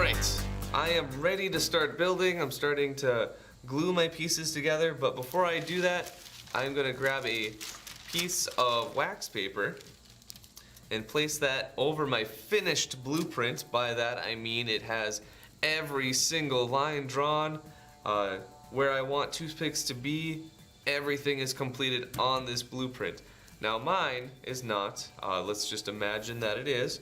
Alright, I am ready to start building. I'm starting to glue my pieces together, but before I do that, I'm going to grab a piece of wax paper and place that over my finished blueprint. By that I mean it has every single line drawn, where I want toothpicks to be. Everything is completed on this blueprint. Now mine is not. Let's just imagine that it is.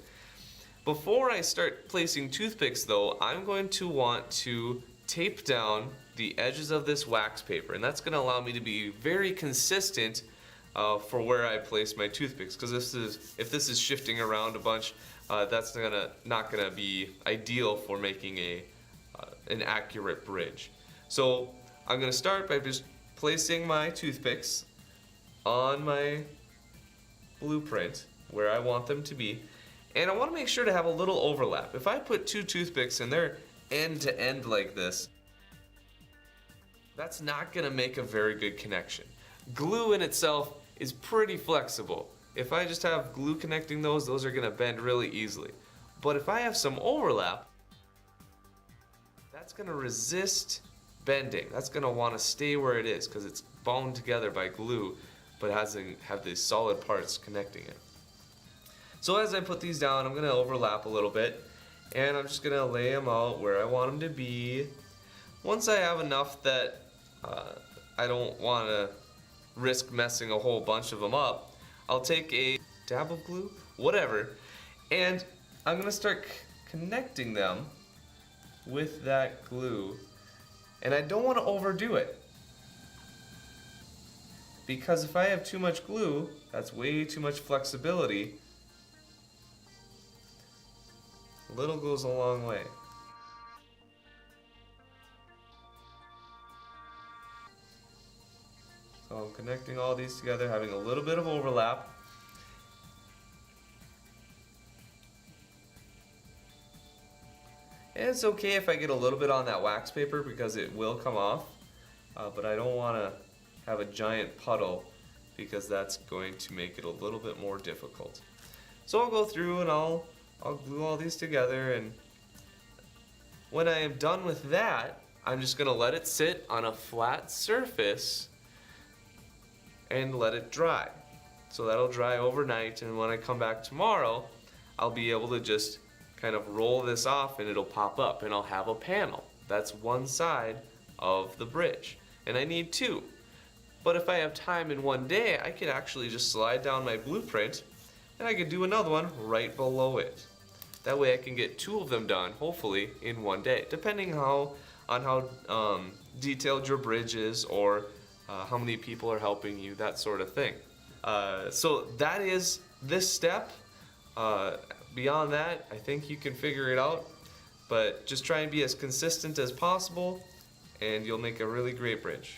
Before I start placing toothpicks though, I'm going to want to tape down the edges of this wax paper, and that's going to allow me to be very consistent for where I place my toothpicks, because if this is shifting around a bunch, that's not gonna be ideal for making an accurate bridge. So I'm gonna start by just placing my toothpicks on my blueprint where I want them to be, and I want to make sure to have a little overlap. If I put two toothpicks and they're end to end like this, that's not gonna make a very good connection. Glue in itself is pretty flexible. If I just have glue connecting those are gonna bend really easily. But if I have some overlap, that's gonna resist bending. That's gonna wanna stay where it is because it's bound together by glue, but hasn't have these solid parts connecting it. So as I put these down, I'm gonna overlap a little bit, and I'm just gonna lay them out where I want them to be. Once I have enough that I don't wanna risk messing a whole bunch of them up, I'll take a dab of glue, whatever, and I'm gonna start connecting them with that glue. And I don't want to overdo it, because if I have too much glue, that's way too much flexibility. A little goes a long way. So I'm connecting all these together, having a little bit of overlap. And it's okay if I get a little bit on that wax paper because it will come off, but I don't want to have a giant puddle because that's going to make it a little bit more difficult. So I'll go through and I'll glue all these together, and when I am done with that, I'm just going to let it sit on a flat surface and let it dry. So that'll dry overnight, and when I come back tomorrow, I'll be able to just kind of roll this off and it'll pop up and I'll have a panel. That's one side of the bridge, and I need two. But if I have time in one day, I could actually just slide down my blueprint and I could do another one right below it. That way I can get two of them done, hopefully in one day, depending on how detailed your bridge is, or how many people are helping you, that sort of thing. So that is this step. Beyond that, I think you can figure it out, but just try and be as consistent as possible and you'll make a really great bridge.